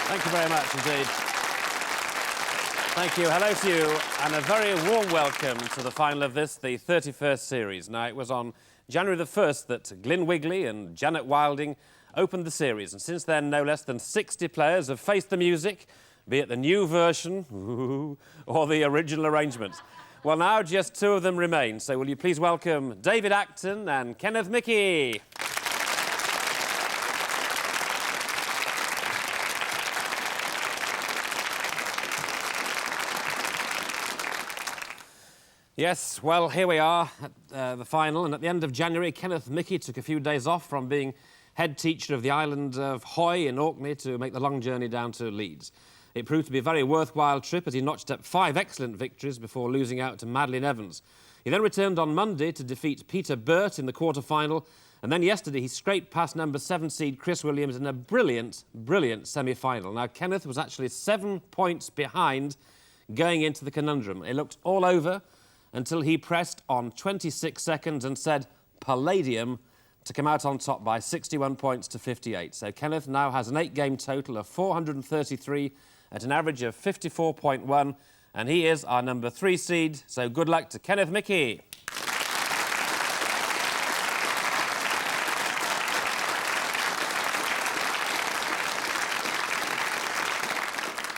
Thank you very much indeed. Thank you. Hello to you, and a very warm welcome to the final of this, the 31st series. Now, it was on January the 1st that Glyn Wigley and Janet Wilding opened the series, and since then, no less than 60 players have faced the music, be it the new version or the original arrangement. Well, now just two of them remain, so will you please welcome David Acton and Kenneth Mickey. Yes, well, here we are at the final, and at the end of January, Kenneth Mickey took a few days off from being head teacher of the island of Hoy in Orkney to make the long journey down to Leeds. It proved to be a very worthwhile trip as he notched up 5 excellent victories before losing out to Madeline Evans. He then returned on Monday to defeat Peter Burt in the quarter-final, and then yesterday he scraped past number 7 seed Chris Williams in a brilliant, brilliant semi-final. Now, Kenneth was actually 7 points behind going into the conundrum. It looked all over until he pressed on 26 seconds and said Palladium to come out on top by 61 points to 58. So Kenneth now has an 8-game total of 433 at an average of 54.1, and he is our number 3 seed. So good luck to Kenneth Mickey.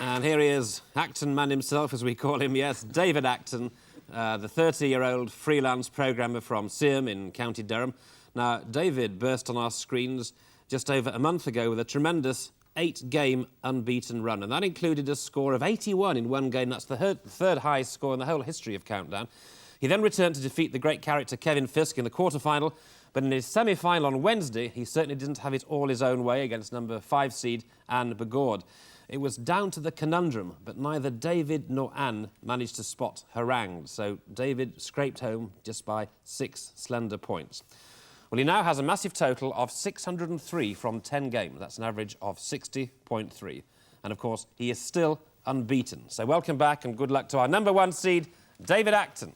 And here he is, Acton man himself, as we call him, yes, David Acton, the 30-year-old freelance programmer from Seaham in County Durham. Now, David burst on our screens just over a month ago with a tremendous 8-game unbeaten run, and that included a score of 81 in one game. That's the third highest score in the whole history of Countdown. He then returned to defeat the great character Kevin Fisk in the quarter-final, but in his semi-final on Wednesday, he certainly didn't have it all his own way against number 5 seed Anne Begord. It was down to the conundrum, but neither David nor Anne managed to spot harangued, so David scraped home just by 6 slender points. Well, he now has a massive total of 603 from 10 games. That's an average of 60.3. And, of course, he is still unbeaten. So welcome back and good luck to our number 1 seed, David Acton.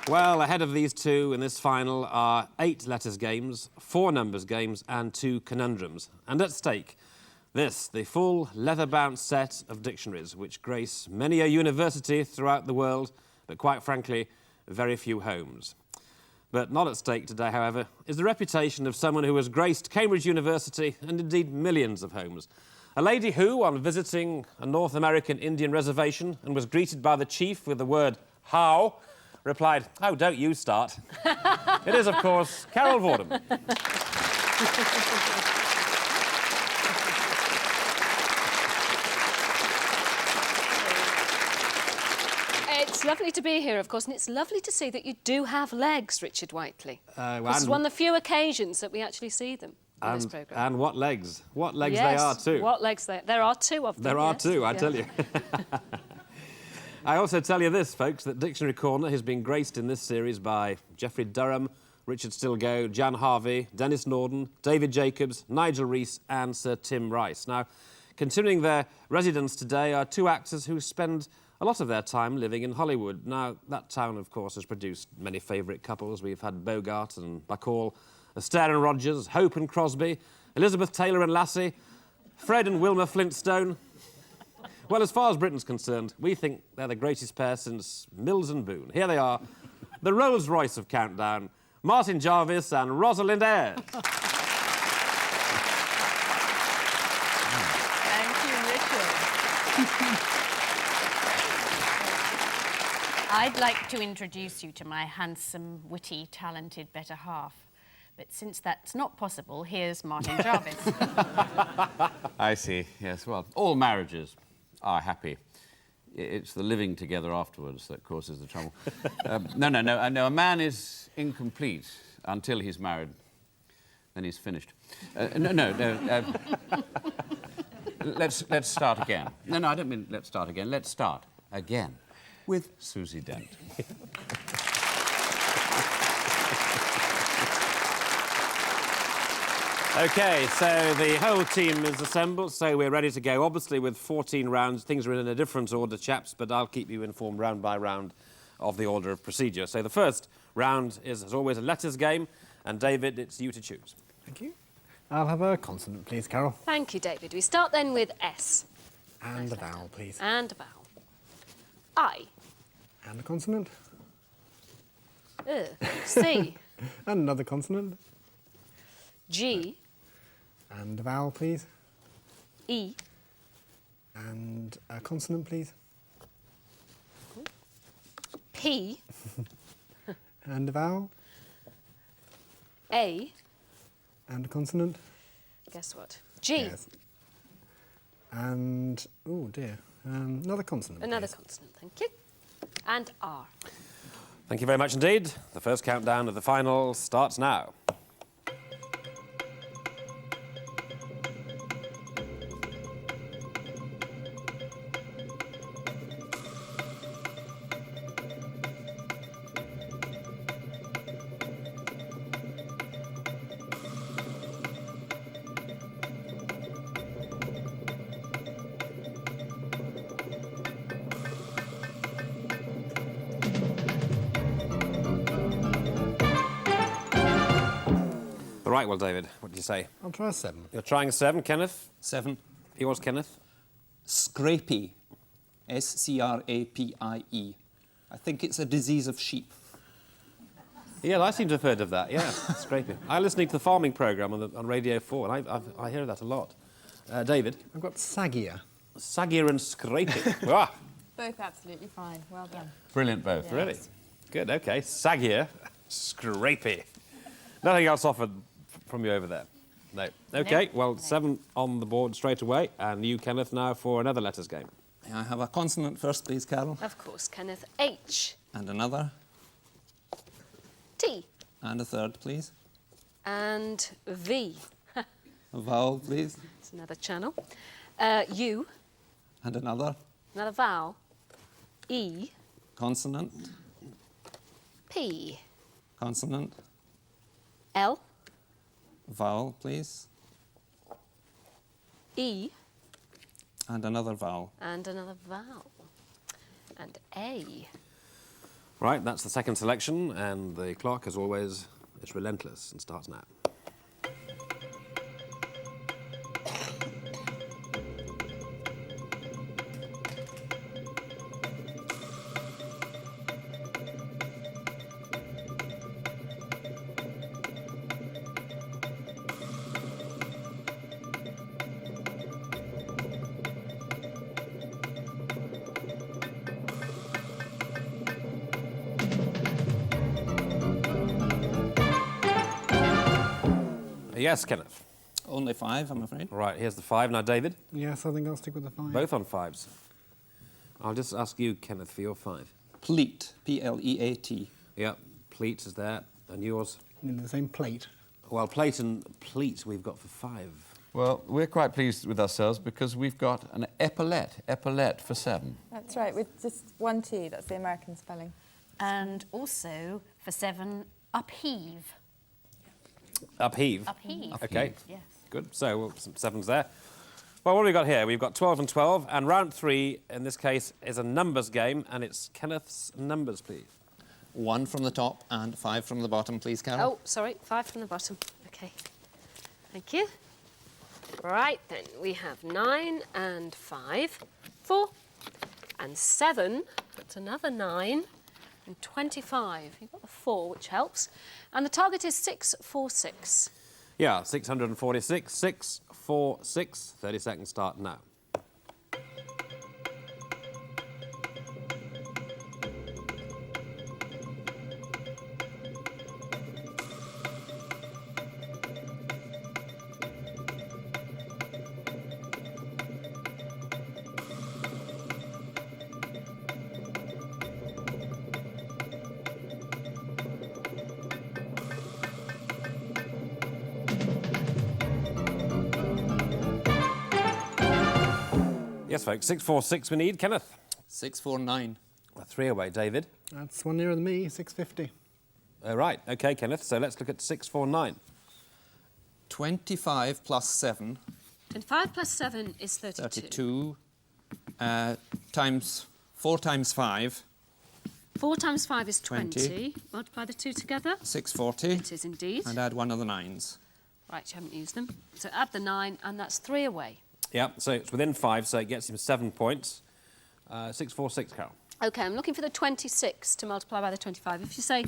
Well, ahead of these two in this final are 8 letters games, 4 numbers games and 2 conundrums. And at stake, this, the full leather-bound set of dictionaries which grace many a university throughout the world, but quite frankly, very few homes. But not at stake today, however, is the reputation of someone who has graced Cambridge University and indeed millions of homes. A lady who, on visiting a North American Indian reservation and was greeted by the chief with the word, "How?" replied, "Oh, don't you start." It is, of course, Carol Vorderman. It's lovely to be here, of course, and it's lovely to see that you do have legs, Richard Whiteley. This is one of the few occasions that we actually see them in this programme. And what legs. What legs yes, they are, too. What legs they are. There are 2 of them. There are yes. 2, I tell you. I also tell you this, folks, that Dictionary Corner has been graced in this series by Geoffrey Durham, Richard Stilgoe, Jan Harvey, Dennis Norden, David Jacobs, Nigel Rees and Sir Tim Rice. Now, continuing their residence today are 2 actors who spend a lot of their time living in Hollywood. Now, that town, of course, has produced many favourite couples. We've had Bogart and Bacall, Astaire and Rogers, Hope and Crosby, Elizabeth Taylor and Lassie, Fred and Wilma Flintstone. Well, as far as Britain's concerned, we think they're the greatest pair since Mills and Boon. Here they are, the Rolls-Royce of Countdown, Martin Jarvis and Rosalind Ayres. Thank you, Richard. I'd like to introduce you to my handsome, witty, talented better half. But since that's not possible, here's Martin Jarvis. I see, yes. Well, all marriages are happy. It's the living together afterwards that causes the trouble. No, a man is incomplete until he's married. Then he's finished. Let's start again. No, I don't mean let's start again. Let's start again with Susie Dent. OK, so the whole team is assembled, so we're ready to go. Obviously, with 14 rounds, things are in a different order, chaps, but I'll keep you informed round by round of the order of procedure. So the first round is, as always, a letters game. And David, it's you to choose. Thank you. I'll have a consonant, please, Carol. Thank you, David. We start then with S. And a vowel, please. And a vowel. I. And a consonant. C. And another consonant. G. And a vowel, please. E. And a consonant, please. P. And a vowel. A. And a consonant. Guess what? G. Yes. And, oh dear, another consonant. Another please. consonant, thank you. And R. Thank you very much indeed. The first countdown of the final starts now. Right, well, David, what do you say? I'll try a 7. You're trying a 7, Kenneth? 7. Yours, Kenneth? Scrapie. S-C-R-A-P-I-E. I think it's a disease of sheep. Yeah, I seem to have heard of that, yeah. Scraping. I listen to the farming programme on Radio 4, and I hear that a lot. David? I've got saggier. Saggier and scraping. Ah, Both absolutely fine. Well done. Brilliant, both. really? Good, OK. Saggier, scrapey. Nothing else offered from you over there? No. OK, well, 7 on the board straight away, and you, Kenneth, now for another letters game. May I have a consonant first, please, Carol? Of course, Kenneth. H. And another. T. And a third, please. And V. A vowel, please. It's another channel. U. And another. Another vowel. E. Consonant. P. Consonant. L. Vowel, please. E. And another vowel. And another vowel. And A. Right, that's the second selection, and the clock, as always, is relentless and starts now. Yes, Kenneth. Only 5, I'm afraid. Right, here's the 5. Now, David, Yes, I think I'll stick with the 5. both on 5s. I'll just ask you, Kenneth, for your 5. Pleat. P-L-E-A-T. Yep, pleat is there. And yours? In the same plate. Well, plate and pleat we've got for 5. Well, we're quite pleased with ourselves because we've got an epaulette for 7. That's right, with just one T. That's the American spelling. And also, for 7, upheave. Upheave. Upheave. OK, Yes. good. So, well, some 7s there. Well, what have we got here? We've got 12 and 12, and round 3, in this case, is a numbers game, and it's Kenneth's numbers, please. 1 from the top and 5 from the bottom, please, Carol. Oh, sorry, 5 from the bottom. OK. Thank you. Right, then, we have 9 and 5, 4 and 7. That's another 9 and 25. You've got the 4, which helps. And the target is 646. Yeah, 646, 646. 30 seconds start now. Yes, folks, 646 we need. Kenneth? 649. 3 away. David? That's one nearer than me, 650. Right, OK, Kenneth, so let's look at 649. 25 plus 7. 25 plus 7 is 32. 32. Times 4 times 5. 4 times 5 is 20. 20. Multiply the two together. 640. It is indeed. And add one of the 9s. Right, you haven't used them. So add the 9, and that's 3 away. Yeah, so it's within 5, so it gets him 7 points. 646, Carol. OK, I'm looking for the 26 to multiply by the 25. If you say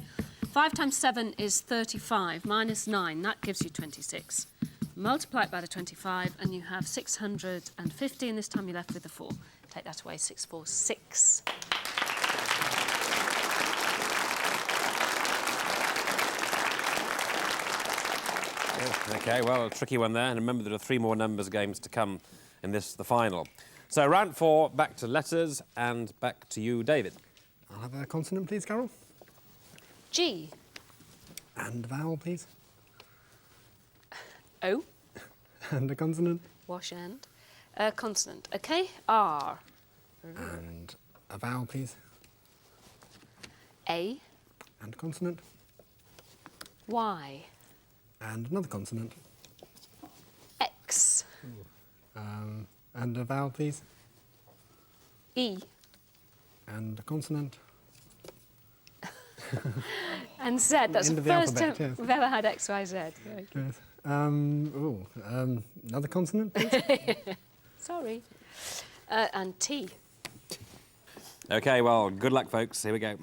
5 times 7 is 35 minus 9, that gives you 26. Multiply it by the 25, and you have 650, and this time you're left with the 4. Take that away, 646. OK, well, a tricky one there. And remember, there are 3 more numbers games to come in this, the final. So round 4, back to letters, and back to you, David. I'll have a consonant, please, Carol. G. And a vowel, please. O. And a consonant. Wash and. Consonant. OK, R. And a vowel, please. A. And a consonant. Y. And another consonant. X. And a vowel, please. E. And a consonant. And Z. That's End the of the first time alphabet, yes. we've ever had X, Y, Z. Yes. Another consonant, please. Sorry. And T. OK, well, good luck, folks. Here we go.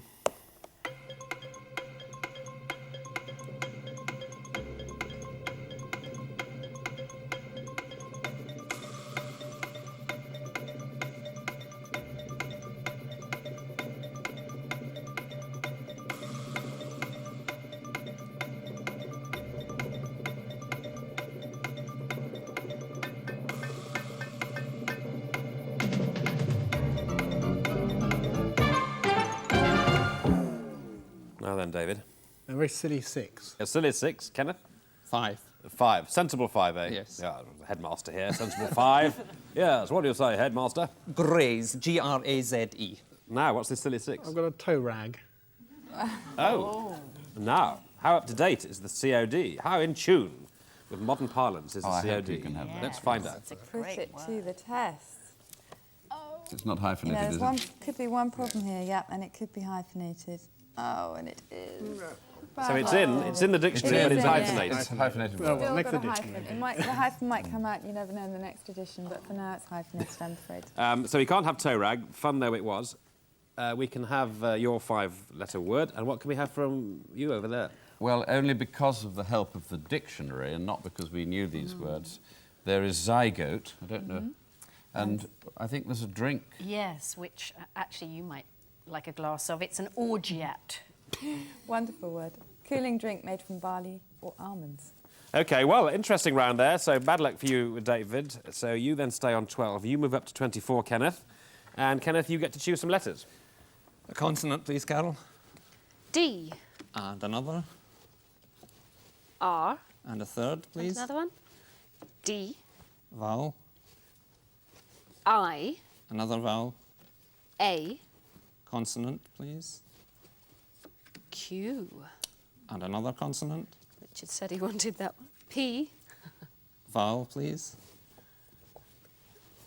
Now then, David. A very silly 6. A silly 6, Kenneth? 5. 5. Sensible 5, eh? Yes. Yeah, headmaster here. Sensible 5. Yes, what do you say, headmaster? Graze. G-R-A-Z-E. Now, what's this silly 6? I've got a toe rag. Oh. Now, how up to date is the COD? How in tune with modern parlance is the I COD? hope you can have that. Let's find out. It's a Put great it word. to the test. It's not You know, hyphenated, there's is one, it? could be one problem here, yep, and it could be hyphenated. Oh, and it is. So it's in the dictionary, It but is it's in, yeah. hyphenated. It's hyphenated. Well, word. Still next got a edition. hyphen. The hyphen might come out, you never know, in the next edition, but for now it's hyphenated, I'm afraid. So we can't have toe rag, fun though it was. We can have your 5-letter word, and what can we have from you over there? Well, only because of the help of the dictionary and not because we knew these words. There is zygote, I don't know, and I think there's a drink. Yes, which actually you might like a glass of. It's an orgiat. Wonderful word. Cooling drink made from barley or almonds. OK, well, interesting round there. So bad luck for you, David. So you then stay on 12. You move up to 24, Kenneth. And Kenneth, you get to choose some letters. A consonant, please, Carol. D. And another. R. And a third, And please. another one. D. Vowel. I. Another vowel. A. Consonant, please. Q. And another consonant. Richard said he wanted that one. P. Vowel, please.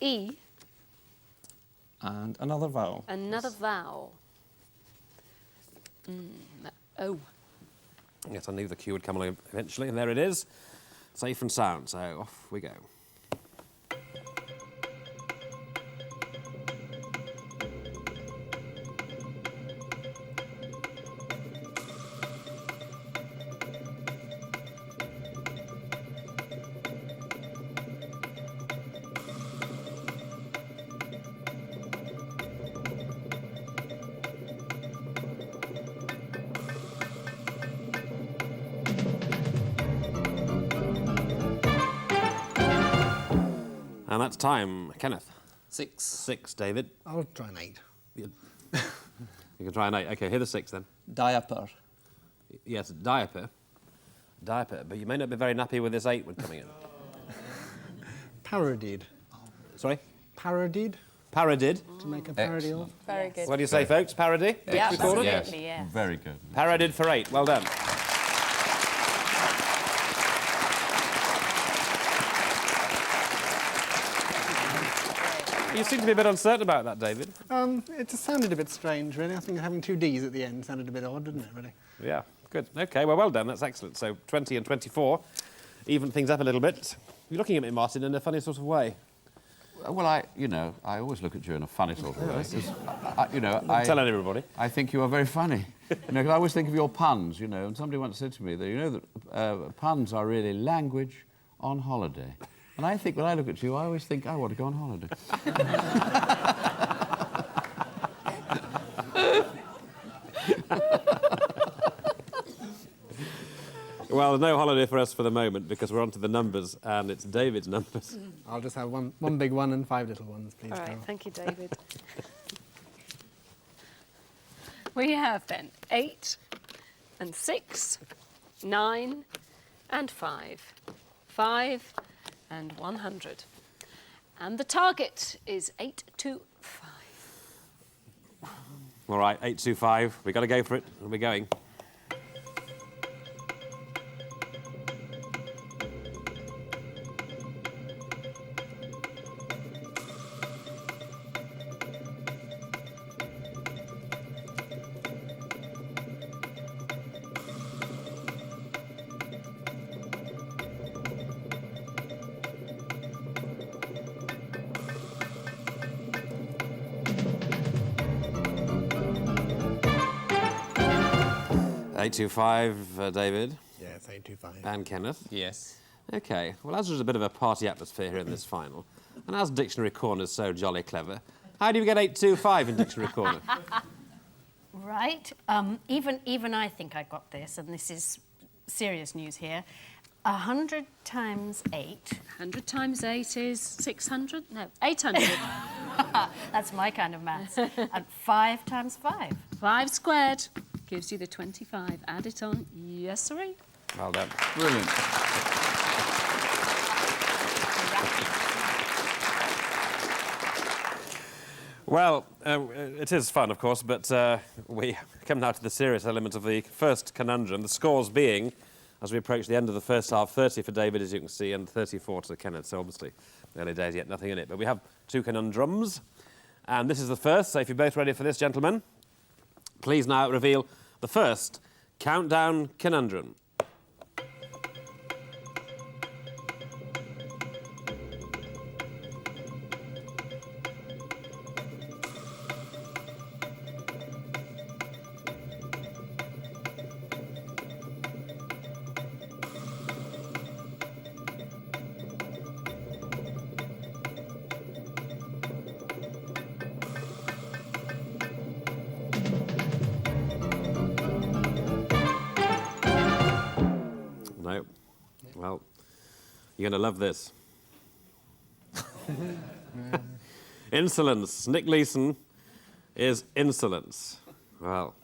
E. And another vowel. Another vowel. O. Yes, I knew the Q would come along eventually, and there it is. Safe and sound, so off we go. And that's time, Kenneth. 6. 6, David. I'll try an 8. You can try an 8. OK, here's the 6 then. Diaper. Yes, diaper. Diaper, but you may not be very nappy with this 8 one coming in. Parodied. Sorry? Parodied? Parodied. To make a parody of. Very good. What do you say, folks? Parody? Yeah, We call it? absolutely, yes. Very good. Parodied for 8. Well done. You seem to be a bit uncertain about that, David. It just sounded a bit strange, really. I think having two Ds at the end sounded a bit odd, didn't it, really? Yeah, good. OK, well done. That's excellent. So 20 and 24. Even things up a little bit. You're looking at me, Martin, in a funny sort of way. Well, I always look at you in a funny sort of way. 'Cause I'm telling everybody. I think you are very funny. 'Cause I always think of your puns, and somebody once said to me that, that puns are really language on holiday. And I think when I look at you, I always think I want to go on holiday. Well, no holiday for us for the moment because we're on to the numbers and it's David's numbers. I'll just have one big one and 5 little ones, please. All right, Carol. thank you, David. We have then 8 and 6, 9 and 5, 5 and 100. And the target is 825. All right, 825. We've got to go for it. We're going. Eight two five, David. Yeah, it's 825. And Kenneth. Yes. OK, well, as there's a bit of a party atmosphere here in this final, and as Dictionary Corner's so jolly clever, how do you get 825 in Dictionary Corner? Right. Even I think I got this, and this is serious news here. 100 times 8. 100 times 8 is 600? No, 800. That's my kind of maths. And 5 times 5. 5 squared gives you the 25. Add it on. Yes, sirree. Well done. Brilliant. Well, it is fun, of course, but we come now to the serious element of the first conundrum, the scores being, as we approach the end of the first half, 30 for David, as you can see, and 34 to Kenneth, so obviously early days yet, nothing in it. But we have 2 conundrums, and this is the first, so if you're both ready for this, gentlemen, please now reveal the first countdown conundrum. No. Well, you're going to love this. Insolence. Nick Leeson is insolence. Well,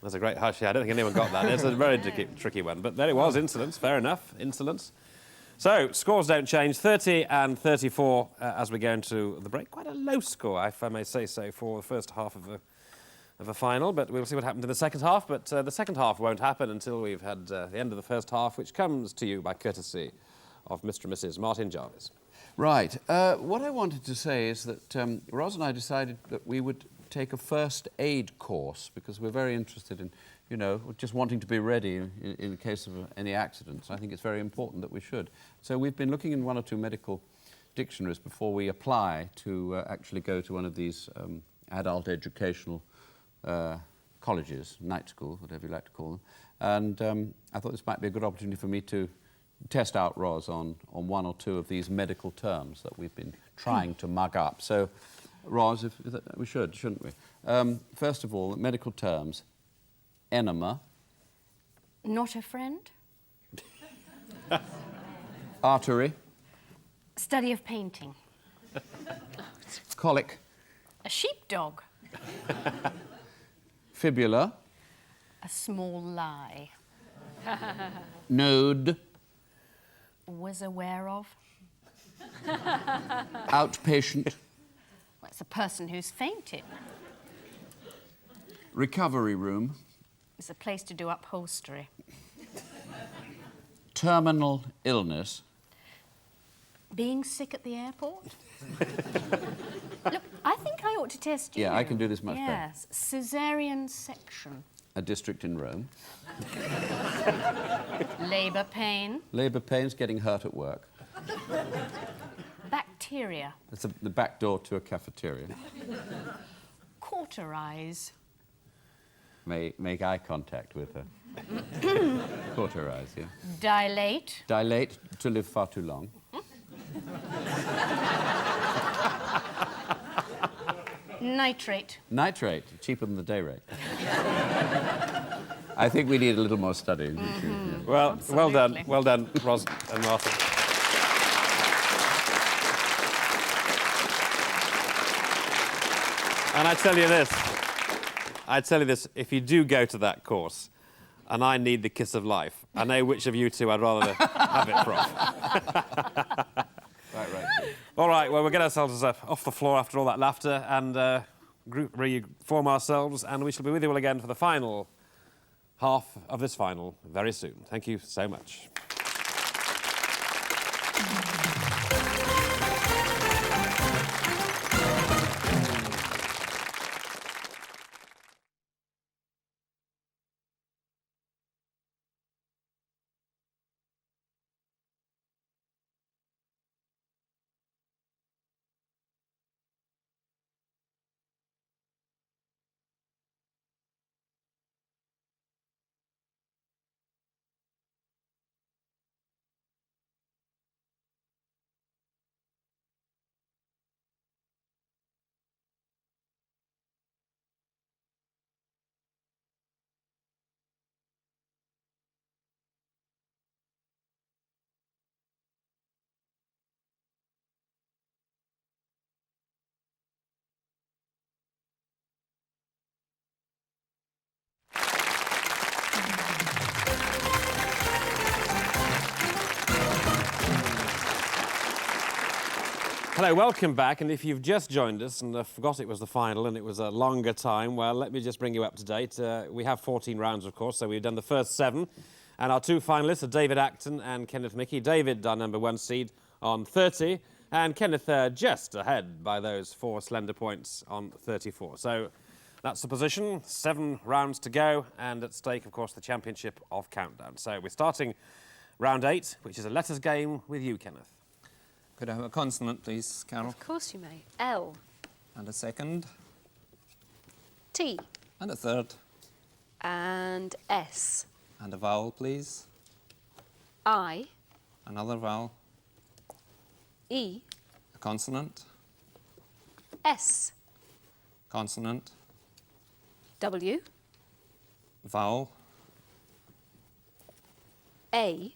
that's a great hush. Yeah, I don't think anyone got that. It's a very tricky one. But there it was, insolence. Fair enough, insolence. So, scores don't change. 30 and 34 as we go into the break. Quite a low score, if I may say so, for the first half of a final, but we'll see what happens in the second half. But the second half won't happen until we've had the end of the first half, which comes to you by courtesy of Mr. and Mrs. Martin Jarvis. Right. What I wanted to say is that Ros and I decided that we would take a first aid course because we're very interested in, just wanting to be ready in the case of any accidents. I think it's very important that we should. So we've been looking in 1 or 2 medical dictionaries before we apply to actually go to one of these adult educational colleges, night schools, whatever you like to call them. And I thought this might be a good opportunity for me to test out Ros on 1 or 2 of these medical terms that we've been trying to mug up. So, Ros, we should, shouldn't we? First of all, medical terms. Enema. Not a friend. Artery. Study of painting. Colic. A sheepdog. Fibula. A small lie. Node. Was aware of. Outpatient. Well, it's a person who's fainted. Recovery room. It's a place to do upholstery. Terminal illness. Being sick at the airport? Look, I think I ought to test you. Yeah, I can do this much better. Yes, caesarean section. A district in Rome. Labour pain. Labour pains, getting hurt at work. Bacteria. That's the back door to a cafeteria. Cauterize. Make eye contact with her. Cauterize, yeah. Dilate. Dilate, to live far too long. Nitrate. Nitrate, cheaper than the day rate. I think we need a little more study. Well, well done, Ros and Martin. And I tell you this, if you do go to that course, and I need the kiss of life, I know which of you two I'd rather have it from. Right. All right, well, we'll get ourselves off the floor after all that laughter and reform ourselves, and we shall be with you all again for the final half of this final very soon. Thank you so much. Hello, welcome back, and if you've just joined us and forgot it was the final and it was a longer time, well, let me just bring you up to date. We have 14 rounds, of course, so we've done the first 7, and our 2 finalists are David Acton and Kenneth Mickey. David, our number 1 seed, on 30, and Kenneth just ahead by those 4 slender points on 34. So that's the position, 7 rounds to go, and at stake, of course, the championship of Countdown. So we're starting round 8, which is a letters game with you, Kenneth. Could I have a consonant, please, Carol? Of course you may. L. And a second. T. And a third. And S. And a vowel, please. I. Another vowel. E. A consonant. S. Consonant. W. Vowel. A.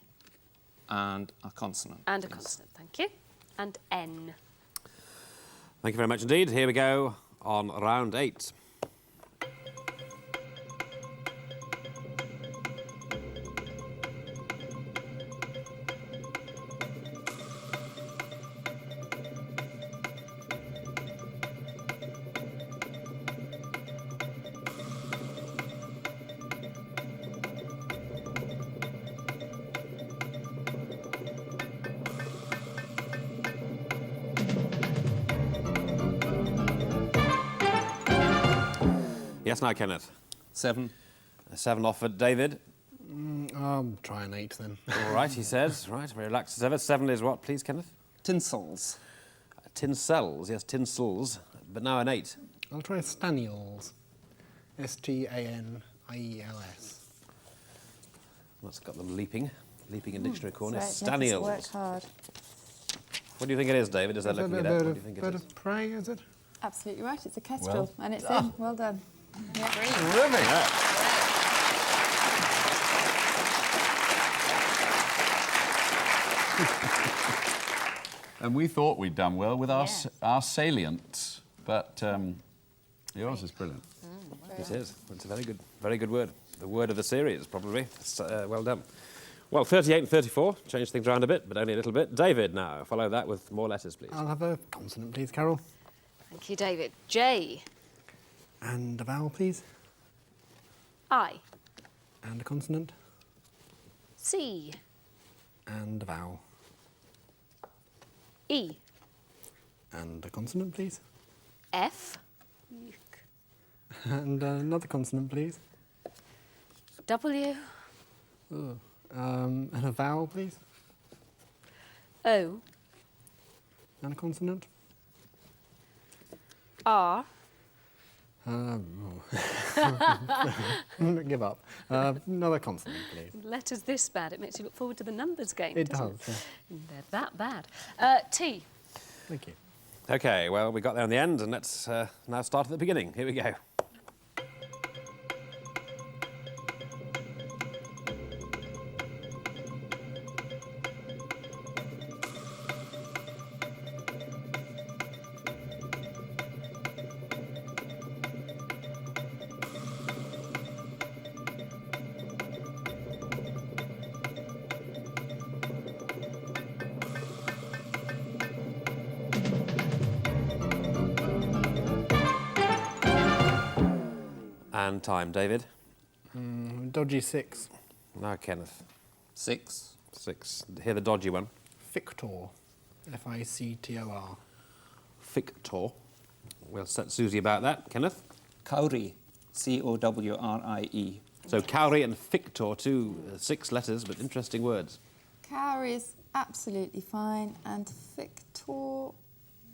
And a consonant. And a please. consonant, thank you. And N. Thank you very much indeed. Here we go on round 8. Yes, now, Kenneth. 7. 7 offered. David? I'll try an 8 then. All right, he says. Right, very relaxed as ever. 7 is what, please, Kenneth? Tinsels. Tinsels, yes, tinsels. But now an 8. I'll try staniels. Staniels. That's got them leaping in dictionary corner. That's right, Nicholas Staniels. worked hard. What do you think it is, David? Is that looking it up? What do you think it Bird is? of prey, is it? Absolutely right, it's a kestrel, Well and it's in. Well done. Yeah. And we thought we'd done well with our salient, but yours is brilliant. It is. It's a very good word. The word of the series, probably. Well done. Well, 38 and 34, change things around a bit, but only a little bit. David, now, follow that with more letters, please. I'll have a consonant, please, Carol. Thank you, David. J. And a vowel, please. I. And a consonant. C. And a vowel. E. And a consonant, please. F. And another consonant, please. W. And a vowel, please. O. And a consonant. R. Give up. Another consonant, please. Letters this bad, it makes you look forward to the numbers game. It doesn't does, yeah. They're that bad. T. Thank you. OK, well, we got there in the end, and let's now start at the beginning. Here we go. And time, David. Dodgy 6. Now, Kenneth. 6. 6. Hear the dodgy one. Fictor. Fictor. Fictor. We'll set Susie about that. Kenneth? Cowrie. Cowrie. So Cowrie and Fictor, two 6 letters, but interesting words. Cowrie is absolutely fine, and Fictor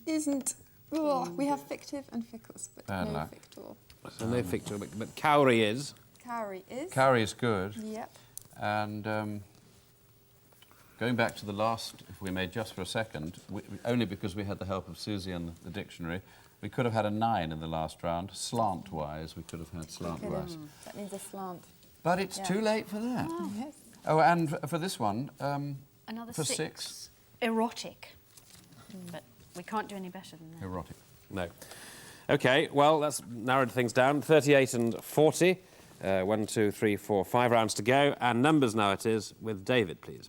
isn't. Ugh, we have fictive and ficus, but Bad no luck. Fictor. So no Fictor, but Cowrie is. Cowrie is. Cowrie is good. Yep. And going back to the last, if we may just for a second, only because we had the help of Susie and the dictionary, we could have had a 9 in the last round. Slant-wise, we could have had slant-wise. That needs a slant. But it's Yeah. too late for that. Oh, yes. Oh, and for this one, Another for 6. 6, Erotic. But we can't do any better than that. erotic. No. OK, well, that's narrowed things down. 38 and 40. 1, 2, 3, 4, 5 rounds to go. And numbers now it is with David, please.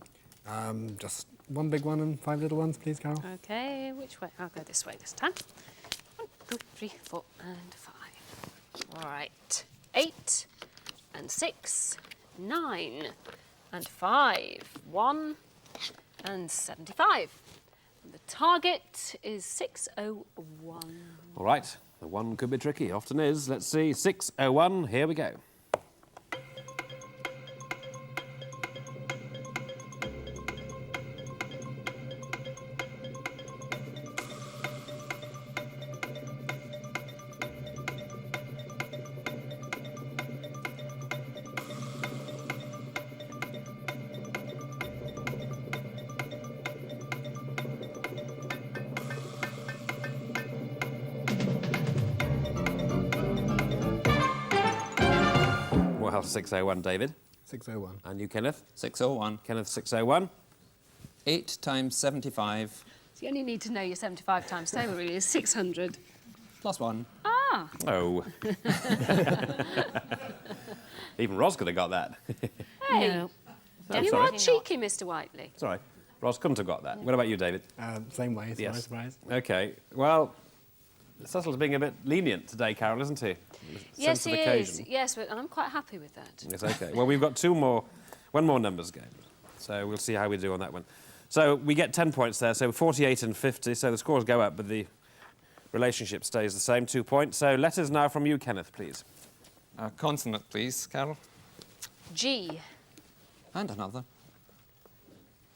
Just one big one and 5 little ones, please, Carol. OK, which way? I'll go this way this time. 1, 2, 3, 4, and 5. All right. 8 and 6, 9 and 5, 1 and 75. And the target is 601. All right, the one could be tricky, often is. Let's see, 601, here we go. Well, 601, David. 601. And you, Kenneth? 601. Kenneth, 601. 8 times 75 So you only need to know your 75 times table, really, is 600. plus 1. Ah, Oh. Even Ros could have got that. hey. No. Oh, You sorry. are cheeky, Mr. Whiteley. Sorry, Ros couldn't have got that. What about you, David? Same way, so no Yes. surprise. OK, well, Cecil's being a bit lenient today, Carol, isn't he? Yes, Sense of he occasion. is. Yes, but I'm quite happy with that. It's OK. Well, we've got one more numbers game. So we'll see how we do on that one. So we get 10 points there, so 48 and 50, so the scores go up, but the relationship stays the same, 2 points. So letters now from you, Kenneth, please. Consonant, please, Carol. G, And another.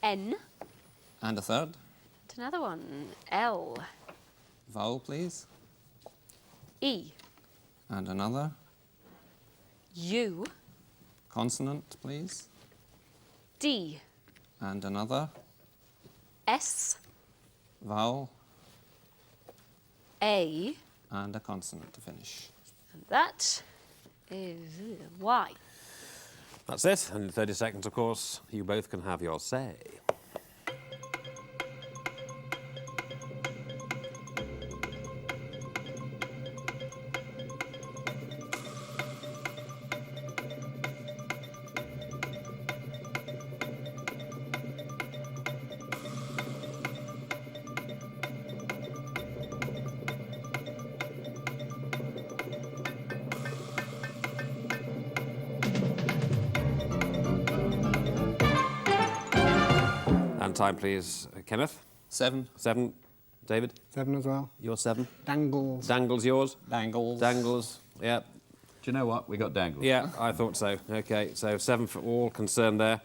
N, And a third. and another one, L, Vowel, please. E, And another. U, Consonant, please. D, And another. S, Vowel. A, And a consonant to finish. and that is Y. That's it. And in 30 seconds, of course, you both can have your say. And time, please, Kenneth. 7. 7. David? 7 as well. You're 7. Dangles. Dangles yours? Dangles. Dangles, yeah. Do you know what? We got dangled. Yeah, I thought so. OK, so 7 for all concerned there.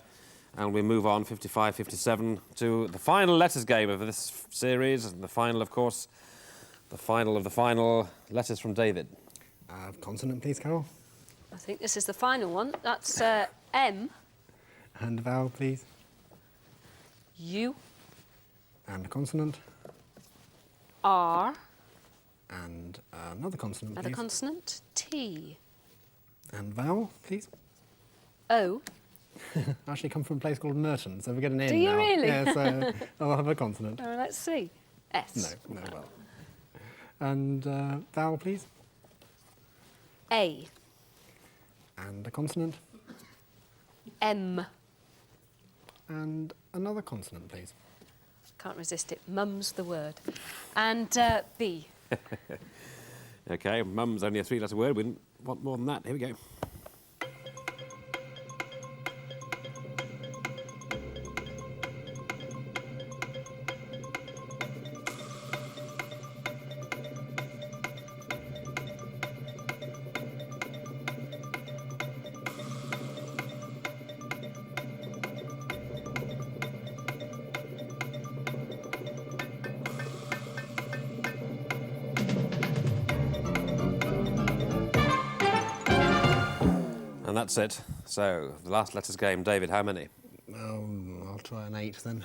And we move on, 55, 57, to the final letters game of this series. And the final, of course, the final of the final. Letters from David. Consonant, please, Carol. I think this is the final one. That's M. And vowel, please. U. And a consonant. R. And another consonant, Another please. consonant. T. And vowel, please. O. I actually come from a place called Merton, so we get an N Do you now. really? Yeah, so I'll have a consonant. Oh, let's see. S. No, well. And vowel, please. A. And a consonant. M. And another consonant, please. Can't resist it. Mum's the word. And B. OK, mum's only a 3-letter word. We didn't want more than that. Here we go. And that's it. So, the last letters game. David, how many? I'll try an 8 then.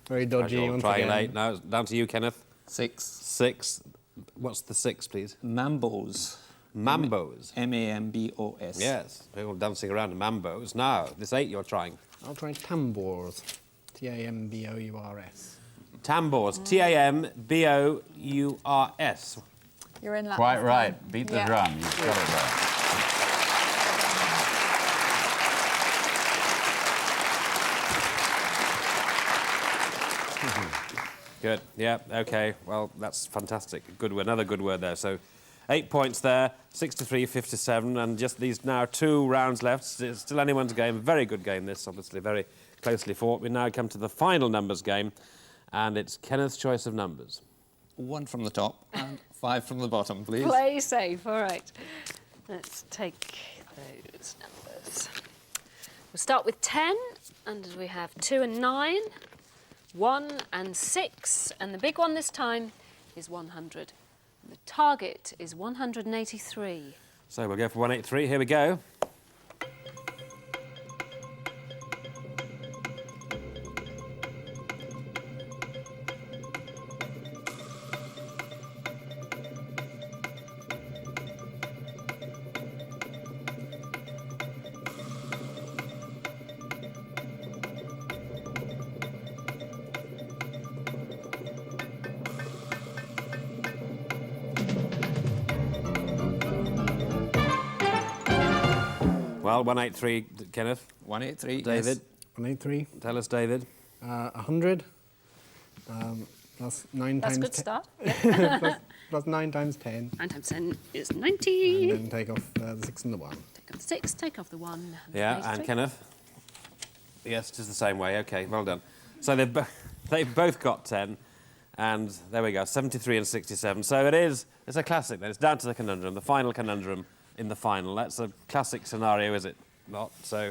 Very dodgy once Trying again. an 8. Now, it's down to you, Kenneth. 6. 6. What's the 6, please? Mambos. Mambos. M-A-M-B-O-S. Yes, people dancing around to mambos. Now, this 8 you're trying. I'll try tambours. T-A-M-B-O-U-R-S. Tambours. T-A-M-B-O-U-R-S. You're in luck. Quite this right. time. Beat the Yeah. drum. You've got it right. Good. Yeah. OK. Well, that's fantastic. Good word. Another good word there. So, 8 points there. 63, 57, and just these now 2 rounds left. It's still anyone's game. Very good game. This obviously very closely fought. We now come to the final numbers game, and it's Kenneth's choice of numbers. 1 from the top and 5 from the bottom, please. Play safe. All right. Let's take those numbers. We'll start with 10, and we have 2 and 9, 1 and 6, and the big one this time is 100. The target is 183. So we'll go for 183. Here we go. Well, 183, Kenneth. 183. David, 183. tell us, David. 100. Plus 9 That's a times good start. plus 9 times 10. 9 times 10 is 90. And then take off the 6 and the 1. Take off the 6, take off the 1. And Yeah, 83. and Kenneth? Yes, just the same way. OK, well done. So they've both got 10, and there we go, 73 and 67. So it's a classic then. It's down to the conundrum, the final conundrum in the final. That's a classic scenario, is it not? So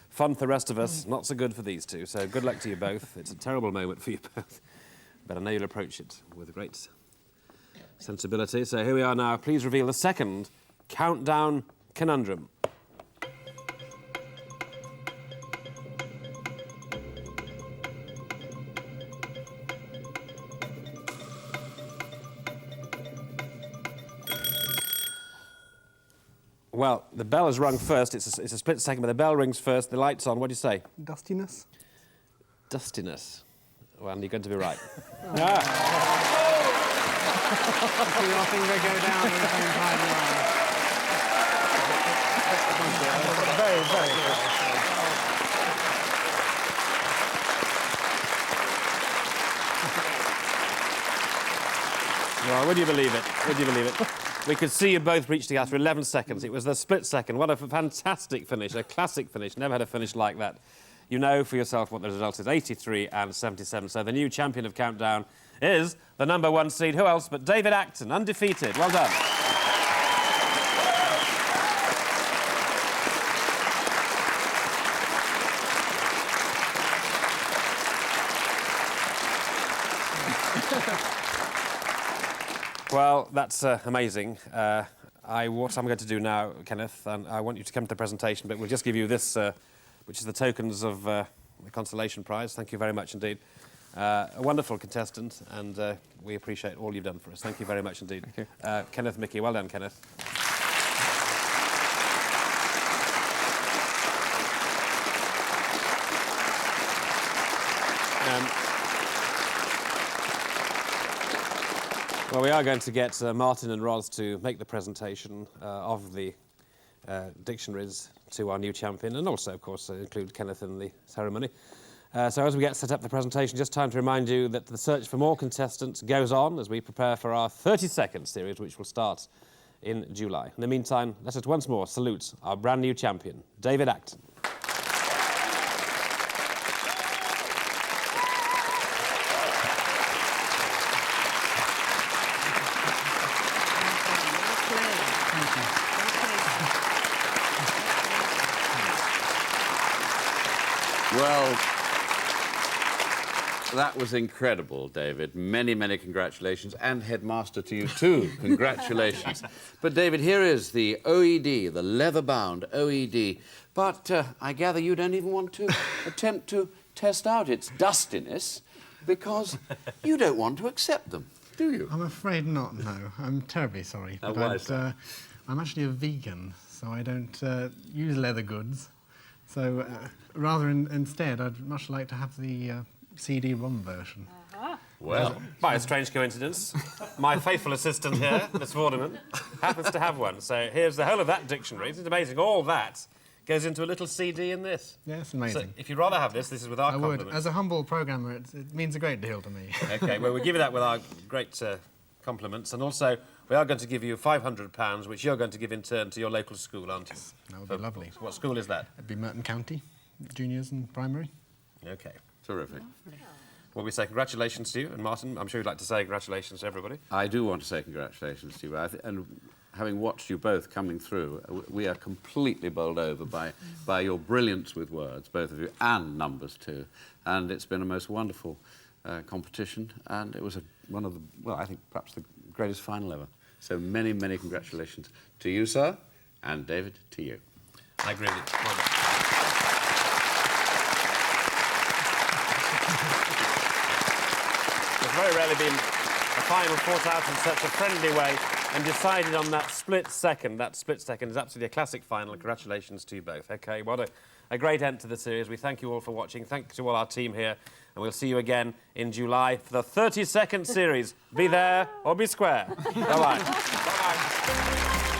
fun for the rest of us, not so good for these two. So good luck to you both. It's a terrible moment for you both, but I know you'll approach it with great sensibility. So here we are now. Please reveal the second countdown conundrum. Well, the bell has rung first. It's a split second, but the bell rings first. The light's on. What do you say? Dustiness. Dustiness. Well, you're going to be right. See your finger go down at the same time. Very, very good. Well, would you believe it? Would you believe it? We could see you both reach together after 11 seconds. It was the split second. What a fantastic finish, a classic finish. Never had a finish like that you know for yourself what the result is, 83 and 77. So the new champion of Countdown is the #1 seed. Who else but David Acton, undefeated. Well done. Well, that's amazing. What I'm going to do now, Kenneth, and I want you to come to the presentation, but we'll just give you this, which is the tokens of the consolation prize. Thank you very much indeed. A wonderful contestant, and we appreciate all you've done for us. Thank you very much indeed. Thank you. Kenneth Mickey, well done, Kenneth. Well, we are going to get Martin and Roz to make the presentation of the dictionaries to our new champion, and also, of course, include Kenneth in the ceremony. So as we get set up the presentation, just time to remind you that the search for more contestants goes on as we prepare for our 30-second series, which will start in July. In the meantime, let us once more salute our brand new champion, David Acton. Well, that was incredible, David. Many, many congratulations. And headmaster to you, too. Congratulations. But, David, here is the OED, the leather-bound OED. But I gather you don't even want to attempt to test out its dustiness because you don't want to accept them, do you? I'm afraid not, no. I'm terribly sorry. Oh, why is that? I'm actually a vegan, so I don't use leather goods. So instead, I'd much like to have the CD-ROM version. Well, by a strange coincidence, my faithful assistant here, Miss Vorderman, happens to have one. So here's the whole of that dictionary. It's amazing. All that goes into a little CD in this. Yes, amazing. So if you'd rather have this is with our compliments. I would. As a humble programmer, it means a great deal to me. OK, well, we'll give you that with our great compliments. And also, we are going to give you £500, which you're going to give in turn to your local school, aren't you? That would be lovely. What school is that? It'd be Merton County, juniors and primary. OK. Terrific. Well, we say congratulations to you. And Martin, I'm sure you'd like to say congratulations to everybody. I do want to say congratulations to you. And having watched you both coming through, we are completely bowled over by your brilliance with words, both of you, and numbers too. And it's been a most wonderful competition, and it was one of the, well, I think perhaps the greatest final ever. So many, many congratulations to you, sir, and David, to you. I agree with you. Well There's very rarely been a final fought out in such a friendly way and decided on that split second. That split second is absolutely a classic final. Congratulations to you both. OK, what a great end to the series. We thank you all for watching. Thanks to all our team here. And we'll see you again in July for the 30-second series. Be there or be square. Bye-bye. Bye-bye.